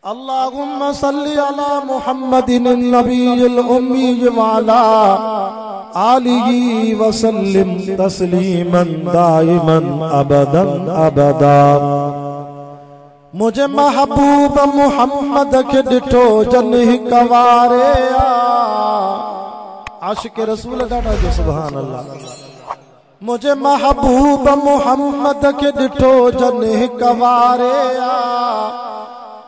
अल्लाहुम्मा सल्ली अला मुहम्मदिन नबील उम्मी वाला आलिही वसल्लिम तस्लीमन दाइमन अबदन अबदा। मुझे महबूब मुहम्मद के डिठो जन कवारे आशिक रसूल डाटा जो सुभान अल्लाह। मुझे महबूब मुहम्मद के डिठो जन कवारे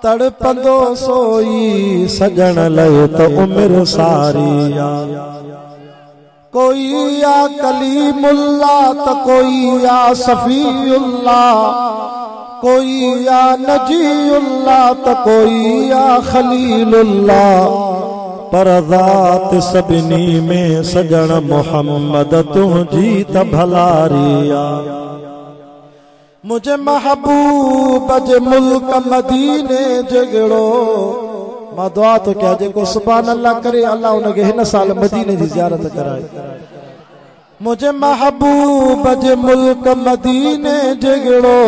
तड़पंदो सोई सजन लय तो उम्र सारी आ। कोई या कलीमुल्ला तो कोई या सफीउल्ला, कोई या नजीउल्ला तो कोई या खलीलुल्ला, पर ज़ात सभिनी में सजन मोहम्मद तुझी त भलारिया। मुझे महबूब जे मुल्क मदीने जगड़ो मां दुआ तो क्या जेको सुभान अल्लाह करे अल्लाह उनके हिन साल मदीने की ज़ियारत कराए। मुझे महबूब जे मुल्क मदीने जगड़ो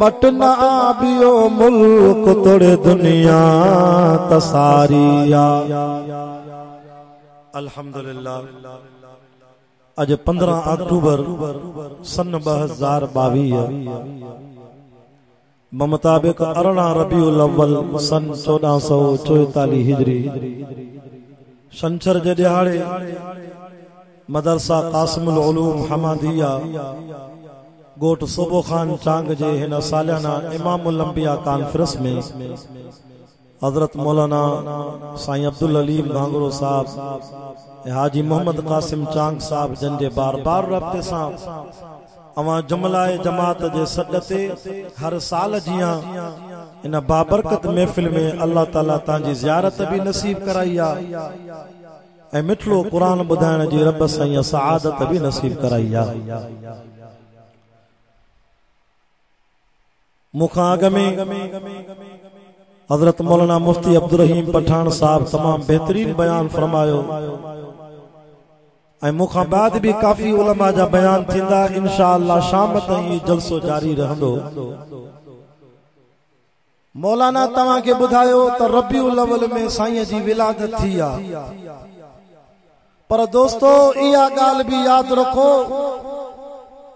मट न आबियो मुल्क तोड़े दुनिया तसारिया। अल्हम्दुलिल्लाह आज 15 अक्टूबर सन 2022 मुताबिक 18 रबीउल अव्वल सन 1444 हिजरी शंछर जे दिहाड़े मदरसा कासिमुल उलूम हमादिया गोट सोबो खान चांग जे हिन सालियाना इमामुल अंबिया कॉन्फ्रेंस में हजरत मौलाना साईं अब्दुल अलीम भांगरो साहब हाजी मोहम्मद कासिम चांग साहब जन जे बार बार रब्ते सां अवां जुमलाए जमात जे सदते हर साल जिया इन बाबरकत महफिल में अल्लाह ताला तांजी ज़ियारत भी नसीब कराई आ ए मिठड़ो कुरान बुधाइण जी रब साईं सआदत भी नसीब कराई आ। मुखां अग में हजरत मौलाना मुफ्ती अब्दुल रहीम पठान साहब तमाम बेहतरीन बयान फरमायो ऐं मुखां बाद भी काफी उलमा जा बयान थींदा। इंशाअल्लाह शाम ताईं जलसो जारी रहंदो। मौलाना तव्हां के बुधायो त रबीउल अव्वल में साईं जी विलादत थी आ, पर दोस्तों इहा गाल भी याद रखो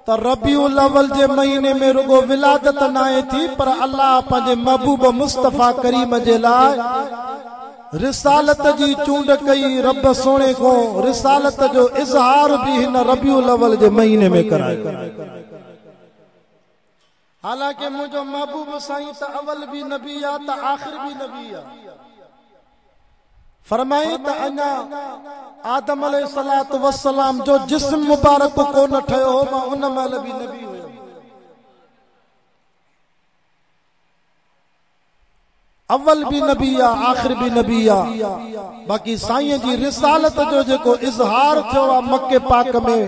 त रबीउल अव्वल जे महीने में रुगो विलादत नाए थी, पर अल्लाह पंहिंजे महबूब मुस्तफा करीम जे लाइ रिसालत जी चूंड कई। रब सोने को रिसालत जो इजहार भी हिन रबीउल अव्वल जे महीने में करायो। हालांकि मुझो महबूब साईं त अव्वल भी नबी आ त आखिर भी नबी आ। फरमाई त अञा आदम अलैहिस्सलातु वस्सलाम जो जिस्म मुबारक को न ठयो हो मां उन महिल भी नबी हुयो। अव्वल भी नबी आ आखिर भी नबी आ। बाकी साईं जी रिसालत जो जेको इजहार थियो आ मक्के पाक में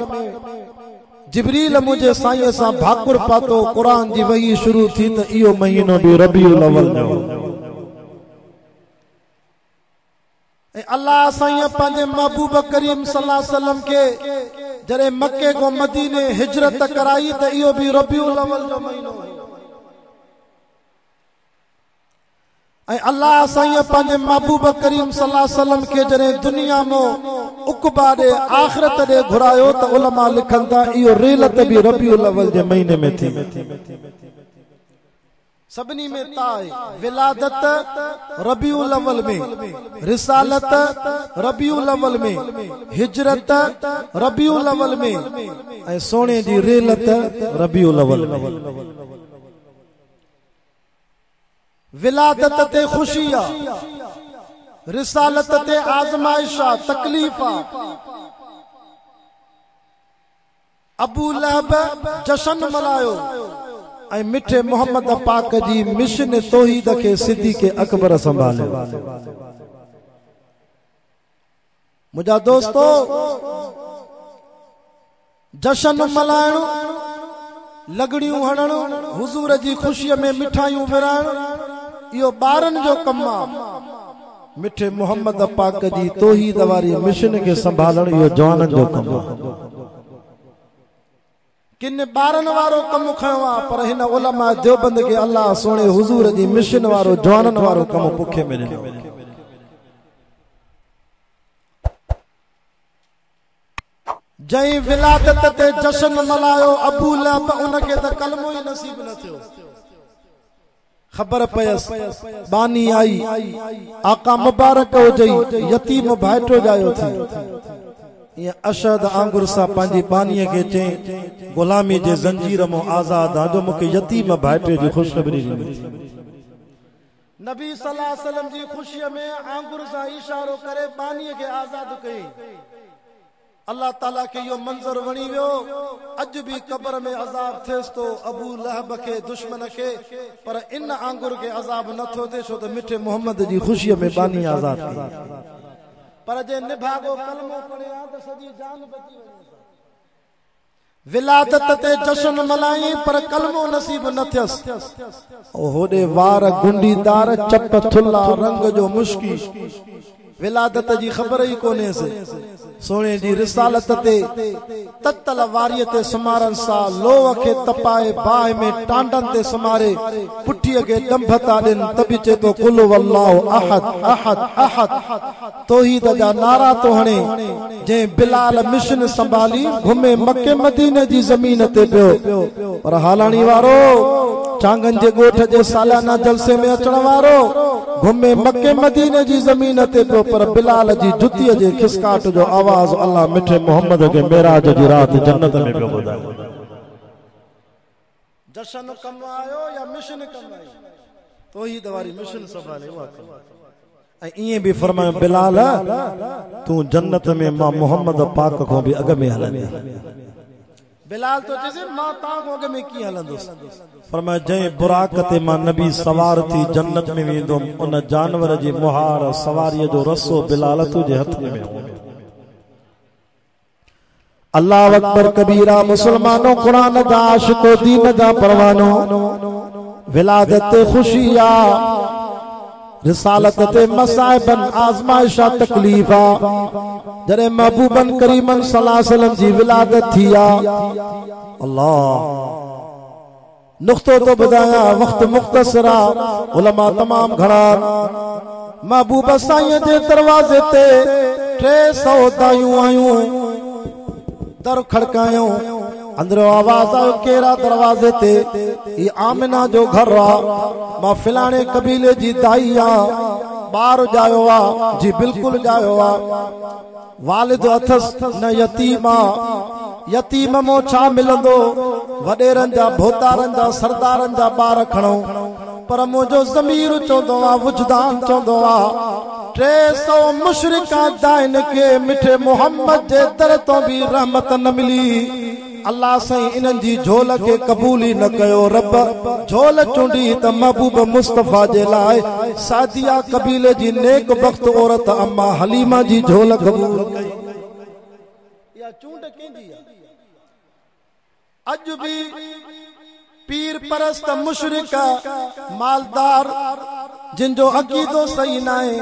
जिब्रील मुझे साईं सां भाकुर पातो कुरान जी वही शुरू थी त इहो महीनो भी रबीउल अव्वल जो। अल्लाह साईं पंहिंजे महबूब करीम सल्लल्लाहु अलैहि वसल्लम के जरे मक्के को मदीने हिजरत कराई त इहो भी रबीउल अव्वल जो महीनो। ऐं अल्लाह साईं पंहिंजे महबूब करीम सल्लल्लाहु अलैहि वसल्लम के जरे दुनिया में उकबा दे आखिरत दे घुरायो त उलमा लिखन था इहो रेलत भी रबीउल अव्वल जे महीने में थी। सबनी में ताए विलादत रबीउल अव्वल में, रिसालत रबीउल अव्वल में, हिजरत रबीउल अव्वल में ऐं सोने जी रेलत रबीउल अव्वल में। विलादत ते खुशी आ, रिसालत ते आजमाइश आ, तकलीफ आ। अबू लहब जश्न मनायो ऐं मिठे मोहम्मद पाक जी मिशन तौहीद के सिद्दीक़ अकबर संभाले। मुझा दोस्तों जश्न मल्हाइण, लगड़ियूं हणण, हुजूर जी खुशीअ में मिठाइयूं विराइण इहो ॿारनि जो कमु आहे। मिठे मोहम्मद पाक जी तौहीद वारी मिशन के संभालण इहो जवाननि जो कमु आहे। किन ॿारनि वारो कमु खयो आहे, पर हिन उलमा देवबंद खे अल्लाह सोणे हुज़ूर जी मिशन वारो जवाननि वारो कमु पुखे में ॾिनो। जंहिं विलादत ते जश्न मल्हायो अबू लहब, उनखे त कलमो ई नसीब न थियो। ख़बर पयसि बानी आई, आका मुबारक हुजई, यतीम भाइटो जायो थी। ये अशद आंगुर सा पंहिंजी बानीअ खे चई गुलामी जे ज़ंजीर मां आज़ाद आ, जो मूंखे यतीम भाइटे जी ख़ुशख़बरी ॾिनी। नबी सल्लल्लाहु अलैहि वसल्लम जी ख़ुशीअ में आंगुर सां इशारो करे बानीअ खे आज़ाद कई। अल्लाह ताला के यो मंजर वणी वियो। अज भी कब्र में अजाब थियस तो अबू लहब के दुश्मन के, पर इन आंगुर के अजाब न थो थे छो तो मिठे मोहम्मद जी खुशी में बानी आजाद की। पर जे निभागो कलमो पढ़े आ तो सजी जान बची वई। विलादत ते जश्न मल्हाई पर कलमो नसीब न थियस। ओ होडे वार गुंडीदार चप थुल्ला रंग जो मुश्की, विलादत जी ख़बर ही कोने से। सोने जी रिसालत ते ततल वारीअ ते समारन सा लोह खे तपाए बाह में टांडन ते समारे पुठीअ खे डंभ था ॾिन, तबी चे तो कुल वल्लाहु अहद अहद अहद तौहीद जा नारा तो हणे। जे बिलाल मिशन संभाली घुमे मके मदीने जी ज़मीन ते पियो, पर हालाणी वारो चांगन जे गोठ जे सालाना जलसे में अचण वारो घुमे मके मदीने जी ज़मीन ते पियो, पर बिलाल जी जुतीअ जे खिसकाट जो आवाज अल्लाह मिठे मोहम्मद के मेराज जी रात जन्नत में पियो ॿुधाए। जश्न कम आयो या मिशन कम आई, तौहीद वारी मिशन संभाले उहा कम। ऐं ईअं बि फरमायो बिलाल तू जन्नत में मां मोहम्मद पाक को भी अग में हलंदी। बिलाल तो चइसे मां तां को अग में कीअं हलंदुसि। फरमायो जंहिं बुराक ते मां नबी सवार थी जन्नत में वेंदुमि, उन जानवर जी मुहार सवारीअ जो रसो बिलाल तुझे हथ में हो। अल्लाह अकबर कबीरा। मुसलमानों कुरान जा आशिको दीन जा परवानो, विलादत ते खुशिया, रिसालत ते मसाइबन आजमाइशा तकलीफा। जरे महबूबन करीमन सल्लल्लाहु अलैहि वसल्लम जी विलादत थिया। अल्लाह नुक्तो तो बुधाया, वक्त मुख्तसरा, उलमा तमाम घणा। महबूब साईं जे दरवाजे ते 300 दायूं आयूं, दर खड़कायो, अंदरो आवाज आयो केरा दरवाजे ते। ये आमिना जो घर आ, मां फिलाणे कबीले जी दाई आ, बार जायो आ जी बिल्कुल जायो आ। वालिद अथस न यतीम आ, यतीम मो छा मिलंदो, वडेरन जा भोतारन जा सरदारन जा बार खणो। पर मुझो ज़मीर चोंदो आ, वजदान चोंदो आ 300 मुशरिका दाइन के मिठे मोहम्मद जे दर तो भी रहमत न मिली। अल्लाह साईं इन्हनि जी झोल के कबूल ही न कयो। रब झोल चूंडी त महबूब मुस्तफा जे लाइ सादिया कबीले जी नेक बख्त औरत अम्मा हलीमा जी झोल कबूल कई। या चूंड कंहिंजी आहे? अज भी पीर परस्त मुशरिक मालदार जिनजो अकीदो सही न आहे,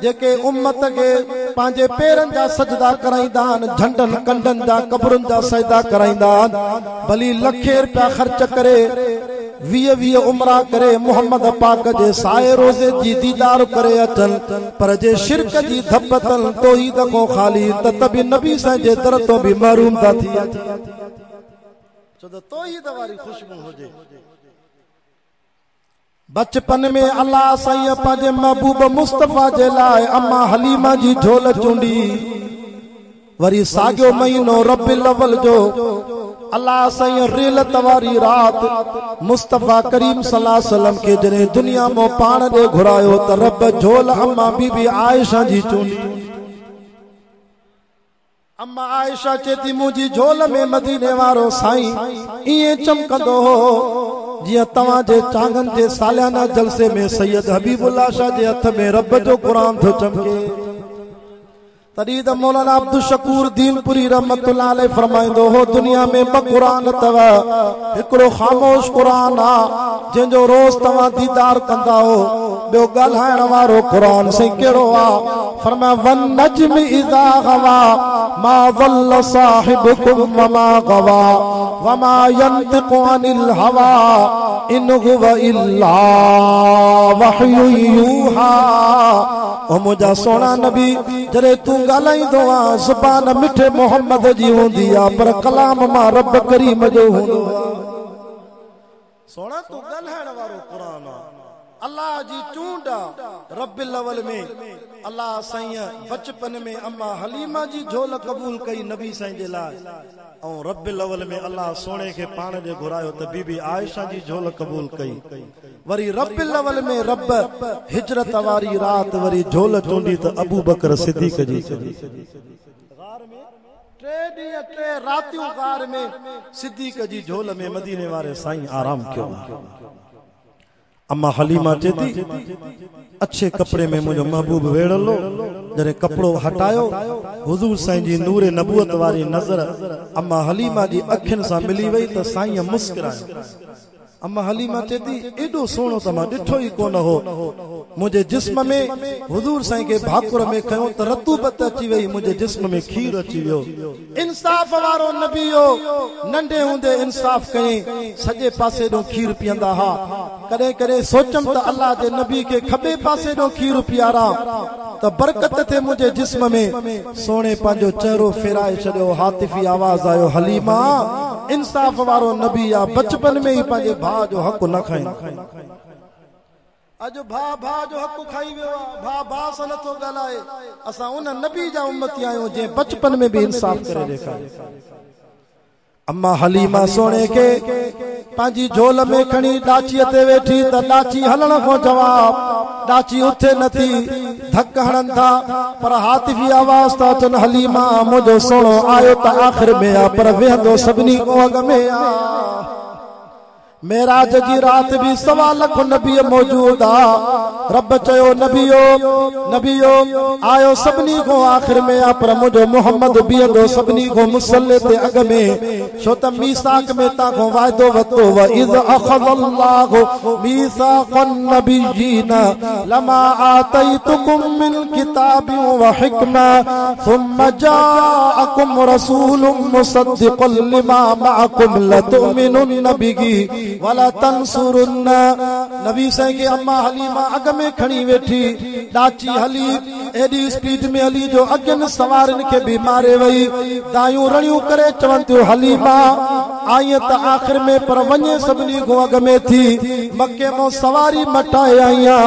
जेके उम्मत के पंहिंजे पेरन जा सजदा कराईंदा आहिनि, झंडन कंडन जा कब्रुन जा सजदा कराईंदा आहिनि, भली लखे रुपया ख़र्च करे 20 उमरा करे मोहम्मद पाक जे साए रोज़े जी दीदार करे अचन, पर जे शिरक जी धप तन तौहीद को खाली त तबी नबी साईं जे दर तो भी महरूम था थी। छो त तौहीद वारी खुशबू हुजे। बचपन में अल्लाह साईं पंहिंजे महबूब मुस्तफा जे लाइ अम्मा हलीमा जी झोल चूंडी। वरी साॻियो महीनो रबिल अव्वल जो अल्लाह साईं रेलत वारी रात मुस्तफा करीम सल्लल्लाहु अलैहि वसल्लम के जने दुनिया में पाण दे घुरायो त रब झोल अम्मा बीबी आयशा जी चूंडी। अम्मा आयशा चेती मुंहिंजी झोल में मदीने वारो साईं इएं चमकंदो हो जिया तवां जे चांगन जे सालियाना जलसे में सैयद हबीबुल्लाह शाह जे हथ में रब जो कुरान थो चमके। त तॾहिं त मौलाना अब्दुल शकूर दीनपुरी रहमतुल्लाह अलैह फरमाइंदो हो दुनिया में ॿ क़ुरान अथव हिकिड़ो ख़ामोश क़ुरान आहे जंहिंजो रोज़ तव्हां दीदार कंदा हो ॿियो ॻाल्हाइण वारो क़ुरान से कहिड़ो आहे फरमाया वन नज्म इज़ा गवा मा ज़ल्ल साहिबुकुम वमा गवा वमा यंतिक़ु अनिल हवा इन हुवा इल्ला वहयु यूहा। ओ मुंहिंजा सोना नबी जॾहिं तूं ॻाल्हाईंदो आहे ज़ुबान मिठे मोहम्मद जी हूंदी आहे पर कलाम मां रब करीम जो हूंदो आहे। सोना तूं ॻाल्हाइण वारो क़ुरान आहे अल्लाह जी चूंड आहे। रब्बिल अवल में अल्लाह साईं बचपन में अम्मा हलीमा जी झोल क़बूल कई नबी साईं जे लाइ ऐं रब्बिल अवल में अल्लाह सोने खे पाण ॾे घुरायो त बीबी आयशा जी झोल क़बूल कई। वरी रब्बिल अवल में रब हिजरत वारी रात वरी झोल चूंडी त अबू बकर सिद्दीक़ जी गार में 3 ॾींहं 3 रातियूं गार में सिद्दीक़ जी झोल में मदीने वारे साईं आराम कयो। अम्मा हलीमा चेती अच्छे कपड़े में मुझे महबूब वेड़लो जरे कपड़ो हटायो हुजूर साईं जी नूरे नबूवत वारी नजर अम्मा हलीमा जी अखिन सां मिली वई त साईं मुस्कुरायो। अम्मा हलीमा चेती एडो सोनो त मां ॾिठो ई कोन हो मुझे जिस्म में हुजूर साईं के भाकुर में कयो त रतूबत अची वई मुझे जिस्म में खीर अची वियो। इंसाफ वारो नबी हो नंढे हूंदे इंसाफ कयईं सॼे पासे ॾों खीर पीअंदा हा। कॾहिं कॾहिं सोचम त अल्लाह जे नबी के खबे पासे ॾों खीर पीआरा त बरकत थे मुझे जिस्म में। सोने पंहिंजो चेहरो फेराए छॾियो हातिफी आवाज़ आयो हलीमा इंसाफ वारो नबी आ बचपन में ही पंहिंजे भाउ जो हक़ न खाई। अॼु भाउ जो हक़ खाई वियो आहे भाउ सां नथो ॻाल्हाए। असां उन नबी जा उम्मती आहियूं जंहिं बचपन में भी इंसाफ करे ॾेखारियो। अम्मा हलीमा सोने के पंहिंजी झोल में खणी ॾाचीअ ते वेठी त ॾाची हलण खां जवाब ॾाची उथे नथी धक हणनि था पर हातिफी आवाज़ था अचनि हलीमा मुंहिंजो सोणो आयो त आख़िर में आ पर वेहंदो सभिनी खां अॻ में आ। मेराज जी रात भी 1.25 लाख नबी मौजूद आ। रब चयो नबियो आयो सभिनी को आखिर में आ पर मुझो मोहम्मद बीहंदो सभिनी को मुसल्ले ते अग में छो त मीसाक में ता को वायदो वतो व इज़ अखज़ल्लाहु मीसाक़न नबिय्यीन लमा आतैतुकुम मिन किताबिन व हिकमा थुम्मा जाअकुम रसूलुम मुसद्दिक़न लिमा मअकुम लतुमिनुन बिही वला तंसुरुन। नबी साईं के अम्मा हलीमा अग में खणी वेठी ॾाची हली एडी स्पीड में हली जो अगन सवारन के भी मारे वई दायूं रणियूं करे चवन थियो हलीमा आई त आखिर में पर वने सभिनी को अग में थी मक्के में सवारी मटाए आईया।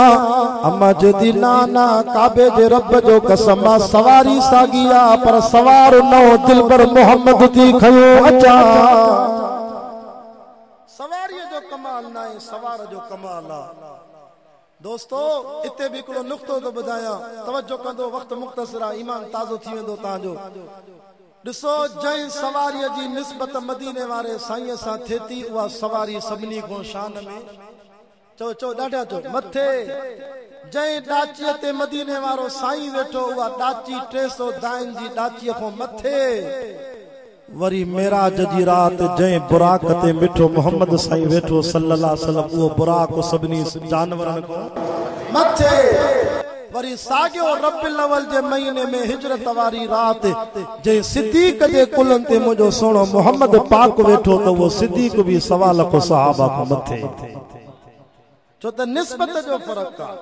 अम्मा जदी नाना काबे जे रब जो कसम सवारी सागिया पर सवार न दिलबर मोहम्मद थी खयो अचा। सवारी जो कमाल ना है सवार जो कमाल आ। दोस्तों इते भी हिकिड़ो नुक़्तो तो ॿुधायां तवज्जो कंदो वक्त मुख़्तसर आहे ईमान ताज़ो थी वेंदो तव्हांजो। ॾिसो जंहिं सवारीअ जी निस्बत मदीने वारे साईं सां थिए थी उहा सवारी सभिनी खां शान में चो ॾाढा चो मथे जंहिं ॾाचीअ ते मदीने वारो साईं वेठो उहा ॾाची 300 दाइन जी ॾाचीअ खां मथे। वरी मेराज जी रात जंहिं बुराक ते मिठो मोहम्मद साईं वेठो सल्लल्लाहु अलैहि वसल्लम उहो बुराक सभिनी जानवरनि खां मथे। वरी साॻियो रब्बिल अवल जे महीने में हिजरत वारी रात जंहिं सिद्दीक़ जे कुलनि ते मुंहिंजो सोणो मोहम्मद पाक वेठो त उहो सिद्दीक़ भी 1.25 लाख सहाबा खां मथे छो त निस्बत जो फ़र्क़ु आहे।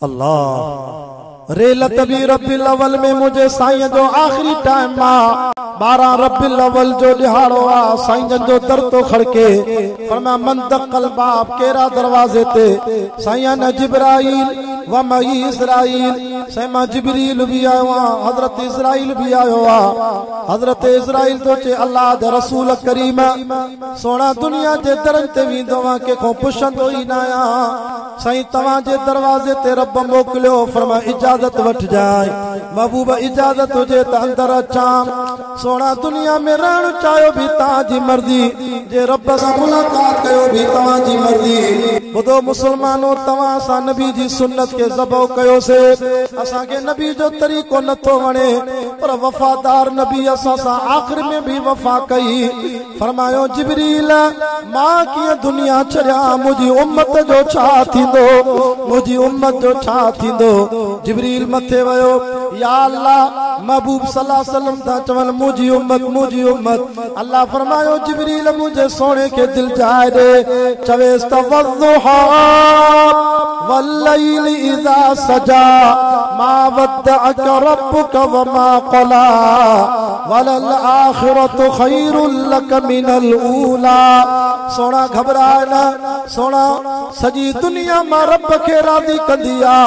अल्लाह रेलत भी रब्बिल अवल में मुझे साईं जो आखिरी टाइम आ 12 रब्बिल अवल जो दिहाड़ो आ। साईं जो दर तो खड़के फरमाया मन दक़ल बाब केरा दरवाजे ते साईं न जिब्राइल व मई इस्राइल सैमा जिब्रील भी आयो आ हजरत इस्राइल भी आयो आ। हजरत इस्राइल तो चे अल्लाह दे रसूल करीम सोना दुनिया जे दरन ते विंदो आ के को पुछंदो ही ना आ साईं तवां जे दरवाजे ते रब मोकलियो फरमा इजाजत वठ जाए महबूब इजाजत हुजे त अंदर अचां। सोना दुनिया में रहण चाहो भी ताजी मर्जी जे रब सां मुलाकात कयो भी तवां जी मर्जी। बुधो मुसलमानो तवां सा नबी जी सुन्नत के ज़बह कयो से असा के नबी जो तरीक़ो न तो वणे पर वफादार नबी असा सा आखिर में भी वफा कई फरमायो जिब्रील मां की दुनिया छड़िया मुझी उम्मत जो छा थींदो मुझी उम्मत जो छा थींदो जिब्रील मथे वयो या अल्लाह महबूब सल्लल्लाहु अलैहि वसल्लम ता चवन मुझी उम्मत अल्लाह फरमायो जिब्रील मुझे सोने के दिल जाए दे चवेस तवज़ुहा वल्लैल इज़ा सजा मा वद्दअक रब्बुक वमा क़ला वलल आखिरतु खैरुल लक मिनल ऊला सोना घबराए न सोना सजी दुनिया मा रब के राज़ी कंदी आ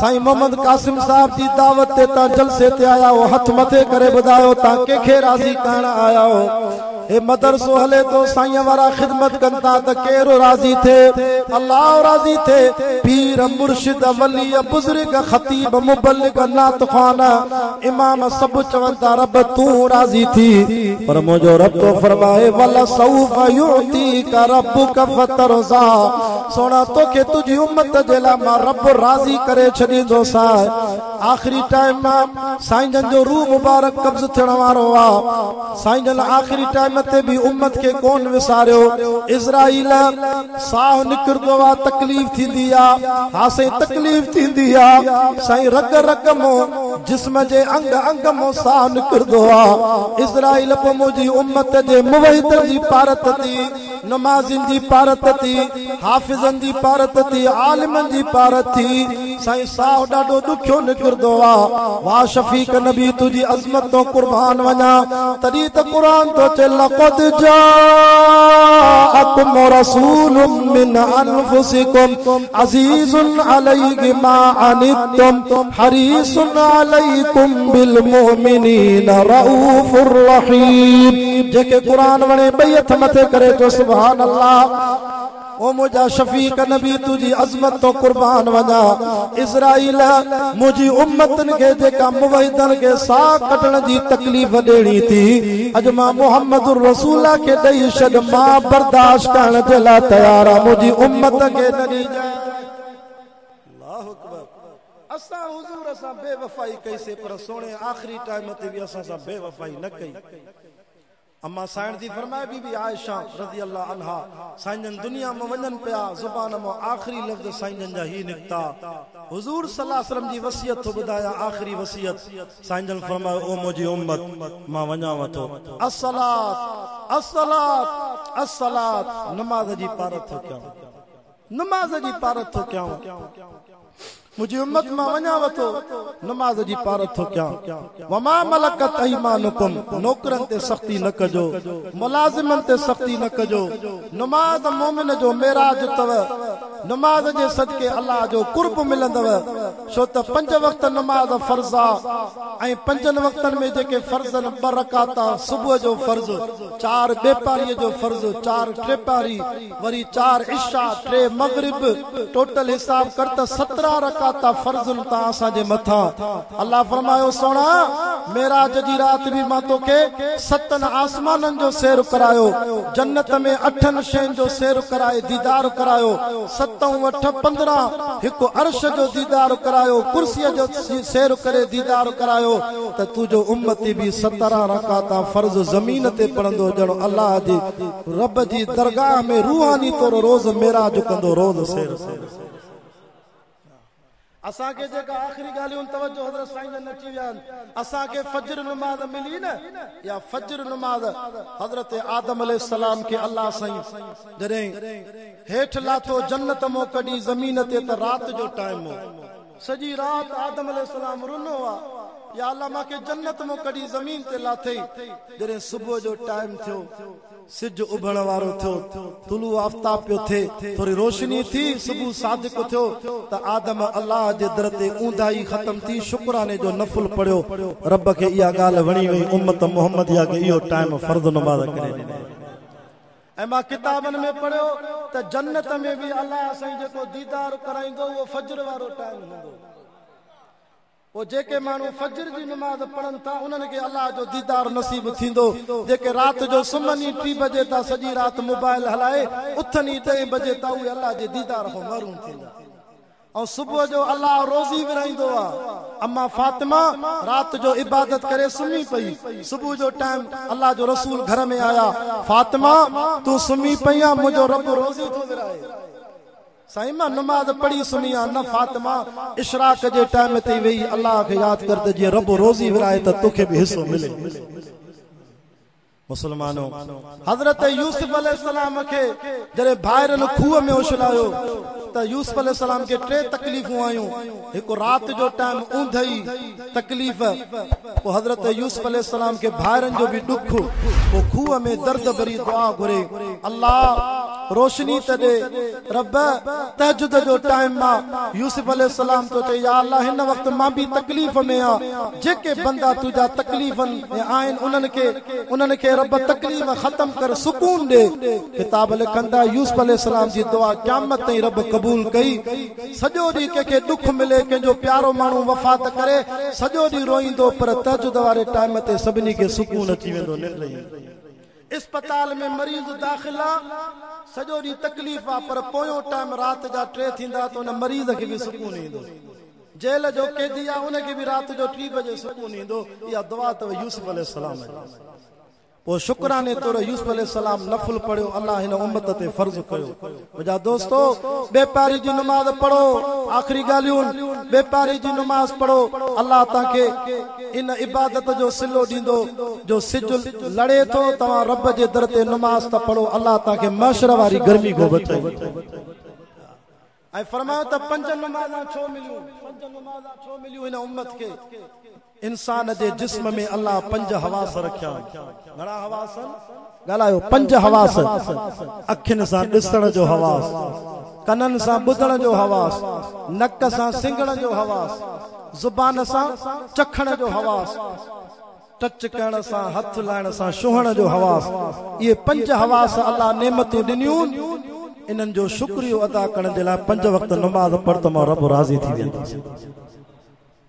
साईं मोहम्मद कासिम साहब जी दावत ते ता जलसे ते आया हो हथ मथे करे बुधायो ता के राज़ी करण आया हो ए मदरसो हले तो साईं वारा खिदमत कंता त केरो राज़ी थे अल्लाह राज़ी थे पीर मुर्शिद वली बुजुर्ग खतीब मुबल्लिग नात खाना इमाम सब चवंदा रब तू राज़ी थी पर मुझो रब तो फरमाए वला सौफ युती का रब्बुक फतरजा सोना तो के तुझी उम्मत जेला मा रब राज़ी करे छडी दो सा आखिरी टाइम में साईं जन जो रूह मुबारक कब्ज थियण वारो आ साईं जन आखिरी टाइम ते भी उम्मत के कौन विसारियो इज़राइल साह निकरदो आ तकलीफ थींदी आ हासे तकलीफ थींदी आ साईं रग रग मो जिस्म जे अंग अंग मो साह निकरदो आ इज़राइल पो मुजी उम्मत जे मुवहिद जी पारत थी नमाज़िन जी पारत थी हाफिज़न जी पारत थी आलिमन जी पारत थी साईं साह डाडो दुखियो निकरदो आ वाह शफीक नबी तुजी अज़मत तो कुर्बान वना तदी त कुरान तो चल लक़द जाअकुम रसूलुम मिन अनफुसिकुम अज़ीज़ुन अलैहि मा अनित्तुम हरीसुन अलैकुम बिल मुमिनीना रऊफुर रहीम जेके कुरान वणे बैत मथे करे जो सुभान अल्लाह ओ मुझा शफीक नबी तुझी अज़मत तो कुर्बान वना इज़राइल मुझी उम्मतन के जेका मुवहिदन के सा कटण जी तकलीफ देनी थी अज मां मुहम्मदुर रसूल के दई छड मां बर्दाश्त करण जे ला तैयार आ मुझी उम्मत के नदी अल्लाहु अकबर असा हुजूर असा बेवफाई कैसे पर सोने आखिरी टाइम ते भी असा सा बेवफाई न कई अम्मा साइण जी फरमाए बीबी आयशा रज़ी अल्लाह अन्हा साईं जन दुनिया में वजन पिया जुबान में आखिरी लफ्ज साईं जन जा ही निकता हुजूर सल्लल्लाहु अलैहि वसल्लम जी वसियत तो बुधाया आखिरी वसियत साईं जन फरमाए ओ मुझी उम्मत मां वना वतो अस्सलात अस्सलात अस्सलात नमाज जी पारत हो क्या नमाज जी पारत हो क्या मुझी उम्मत मां वना वतो नमाज जी पारत हो क्या वमा मलकत ऐमानुकुम नौकरन ते सख्ती न कजो मुलाजिमन ते सख्ती न कजो नमाज मोमिन जो मेराज तव नमाज जे सदके अल्लाह जो कुर्ब मिलंदव छो त 5 वक्त नमाज फर्ज़ा ऐं 5 वक्तन में जेके फर्ज़न बरकाता सुबह जो फर्ज 4 बेपारी जो फर्ज 4 ट्रेपारी वरी 4 इशा 3 मगरिब टोटल हिसाब कर त 17 रकाता फर्ज़न ता असा जे मथा अल्लाह फरमायो सोना मेराज जी रात भी मां तो के 7 आसमानन जो सैर करायो जन्नत में 8 शैन जो सैर कराए दीदार करायो 7 8 15 एक अर्श जो दीदार करायो कुर्सी जो सैर करे दीदार करायो त तू जो उम्मती भी 17 रकाता फर्ज जमीन ते पढ़ंदो जणो अल्लाह जी रब जी दरगाह में रूहानी तौर रोज मेराज कंदो रोज सैर असा के जेका आखिरी गालियों तवज्जो हजरत साईं जन अची वियान असा के फजर नमाज मिली न या फजर नमाज हजरत आदम अलैहिस्सलाम के अल्लाह साईं जरे हेठ लाथो जन्नत मो कडी जमीन ते त रात जो टाइम हो सजी रात आदम अलैहिस्सलाम रुनो आ या अल्लाह मा के जन्नत मो कडी जमीन ते लाथे जरे सुबह जो टाइम थियो सिज उभण वारो थियो तुलू आफ्ताब पियो थे थोड़ी रोशनी थी सुबह सादिक थियो त आदम अल्लाह जे दर ते ऊंधाई खत्म थी शुक्राने जो नफल पढ़ियो रब के इया गाल वणी वई उम्मत मुहम्मदिया के इयो टाइम फर्ज नमाज करे ऐं मां किताबन में पढ़ियो त जन्नत में भी अल्लाह साईं जेको दीदार कराईंदो वो फजर वारो टाइम हूंदो वो जेके मानू फजर जी नमाज पढ़न था उन्हनि के अल्लाह जो दीदार नसीब थींदो जेके रात जो सुमनी 3 बजे ता सजी रात मोबाइल हलाए उथनी 2 बजे ता उहे अल्लाह जे दीदार हो महरूम थींदा और सुबह जो अल्लाह रोज़ी विराईंदो आहे। अम्मा फातिमा रात जो इबादत करे सुम्ही पई। सुबह जो टाइम अल्लाह जो रसूल घर में आया, फातिमा तू सुम्ही पई आ, मुझो रब रोज़ी थो विराए। साईं मां नमाज पढ़ी सुम्ही आ न फातिमा, इशराक जे टाइम ते वेही अल्लाह खे याद कर त जे रब रोज़ी विराए त तोखे भी हिस्सो मिले। मुसलमानों, हजरत यूसुफ अलैहिस्सलाम के जरे भाइरन खूह में उछलायो त यूसुफ अलैहिस्सलाम के 3 तकलीफूं आयूं। एक रात जो टाइम ऊंधई तकलीफ, वो हजरत यूसुफ अलैहिस्सलाम के भाइरन जो भी दुख, वो खूह में दर्द भरी दुआ घुरे, अल्लाह रोशनी त दे, रब तहज्जुद जो टाइम मां यूसुफ अलैहिस्सलाम तो चई, या अल्लाह हिन वक्त मां भी तकलीफ में आ, जेके बंदा तुजा तकलीफन में आइन उन्हनि खे रब तकलीफ खत्म कर, सुकून दे। किताब लिखंदा यूसुफ अलैहिस्सलाम जी दुआ क़यामत ताईं रब कबूल कई। सॼो ॾींहुं कंहिंखे दुख मिले, कंहिंजो प्यारो माण्हू वफ़ात करे, सॼो ॾींहुं रोईंदो, पर तहज्जुद वारे टाइम ते सभिनी खे सुकून अची वेंदो, निंड लही। अस्पताल में मरीज़ दाख़िला, सॼो ॾींहुं तकलीफ़ आहे, पर पोयों टाइम रात जा 3 थींदा त उन मरीज़ खे बि सुकून ईंदो। जेल जो कैदी आहे उनखे बि रात जो 3 बजे सुकून ईंदो। इहा दुआ अथव यूसुफ अलैहिस्सलाम जी। वो शुक्राने तौर यूसुफ अलैहिस्सलाम नफल पढ़ियो, अल्लाह हिन उम्मत ते फर्ज कयो। मुंहिंजा दोस्तो, बेपारी जी नमाज पढ़ो, आखिरी ॻाल्हियूं, बेपारी जी नमाज पढ़ो, अल्लाह तव्हांखे इन इबादत जो सिलो ॾींदो। जो सिज लड़े थो, तव्हां रब जे दर ते नमाज त पढ़ो, अल्लाह तव्हांखे महशर वारी गर्मी को बचाए। ऐं फरमायो त 5 नमाज़ां छो मिलियूं, 5 नमाज़ां छो मिलियूं हिन उम्मत खे? इंसान जे जिस्म में अल्लाह 5 हवास रखिया। घणा हवास ॻाल्हायो? 5 हवास। अखियुनि सां ॾिसण जो हवास, कननि सां ॿुधण जो हवास, नक सां सिंगण जो हवास, ज़ुबान सां चखण जो हवास, टच करण सां, हथ लाइण सां छुहण जो हवास। ये 5 हवास अल्लाह नेमतूं ॾिनियूं। इन्हनि जो शुक्रियो अदा करण जे लाइ 5 वक्त नमाज पढ़ त मां रब राज़ी थी वेंदुसि।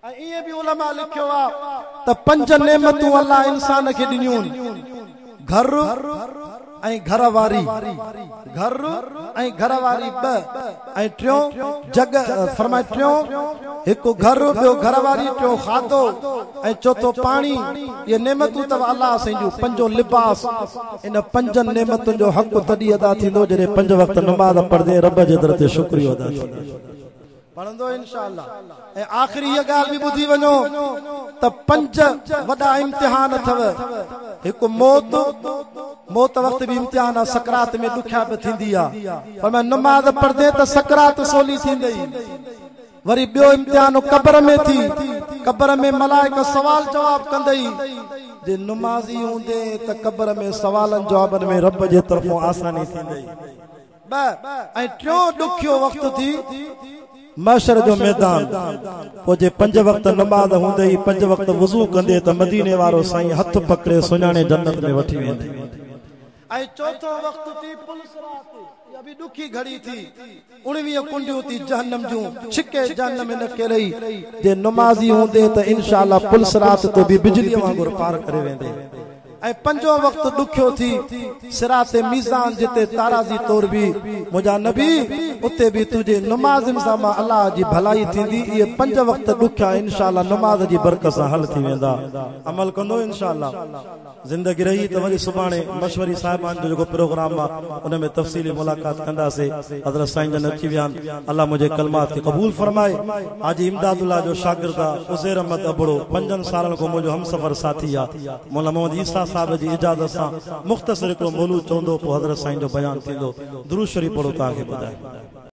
इहे भी उलमा लिखियो आहे त 5 नेमतूं अल्लाह इंसान खे ॾिनियूं। घर ऐं घरवारी, घर ऐं घरवारी 2, ऐं 3 जग फरमाए 3 हिकु घर, ॿियो घरवारी, 3 खाधो ऐं 4 पाणी। ये नेमतूं अथव अल्लाह असांजूं। 5 लिबास। इन 5 नेमतुनि जो हक़ तॾहिं अदा थींदो जॾहिं 5 वक्त नमाज़ पढ़ंदे रब जे दर ते शुक्रियो अदा थींदो। पढ़ंदो इंशाअल्लाह। ऐं आखिरी इहा ॻाल्हि बि ॿुधी वञो त 5 वॾा इम्तिहान अथव। हिकु मौत वक्त भी इम्तिहान आहे, सकरात में ॾुखिया बि थींदी आहे, पर मैं नमाज़ पढ़ंदे त सकरात सोली थींदी। वरी ॿियो इम्तिहान कब्र में थी, कब्र में मलाइका सवाल जवाब कंदई। जे नमाज़ी हूंदे त कब्र में सवालनि जवाबनि में रब जे तरफ़ों आसानी थींदी। ऐं 3 ॾुखियो वक्त थी महशर जो मैदान। पोइ जे 5 वक्त नमाज हूंदे ई 5 वक्त वज़ू कंदे त मदीने वारो साईं हथ पकड़े सुञाणे जन्नत में वठी वेंदे। ऐं 4थो वक्त थी पुलसरात। या भी ॾुखी घड़ी थी, 19 कुंडियूं थी जहन्नम जूं, छिके जहन्नम में न के रही। जे नमाज़ी हूंदे त इंशाअल्लाह पुलसरात तो भी बिजली वांगुर पार करे वेंदे। ऐं 5 वक्त ॾुखियो थी सिराते मीज़ान, जिते ताराज़ी तौर भी मुंहिंजा नबी, उते भी तुझे नमाज़नि सां मां अल्लाह जी भलाई थींदी। इहे 5 वक्त ॾुखिया इंशाअल्लाह नमाज जी बरकत सां हल थी वेंदा। अमल कंदो इंशाअल्लाह। जिंदगी रही त वरी सुभाणे मशवरी साहिबान जो जेको प्रोग्राम आहे उन में तफ़सीली मुलाक़ात कंदासीं। हज़रत साईं जन अची विया आहिनि, अल्लाह मुंहिंजे कलमात खे क़बूल फरमाए। हाजी इमदादुल्लाह जो शागिर्द आहे, उज़ैर अहमद अबड़ो, 5 सालनि खां मुंहिंजो हमसफ़र साथी आहे। मौला मोहम्मद ईसा साहब जी इजाज़त सां मुख़्तसर हिकिड़ो मौलूद चवंदो, पोइ हज़रत साईं जो बयान थींदो। दुरूद शरीफ़ पढ़ो तव्हांखे ॿुधाए।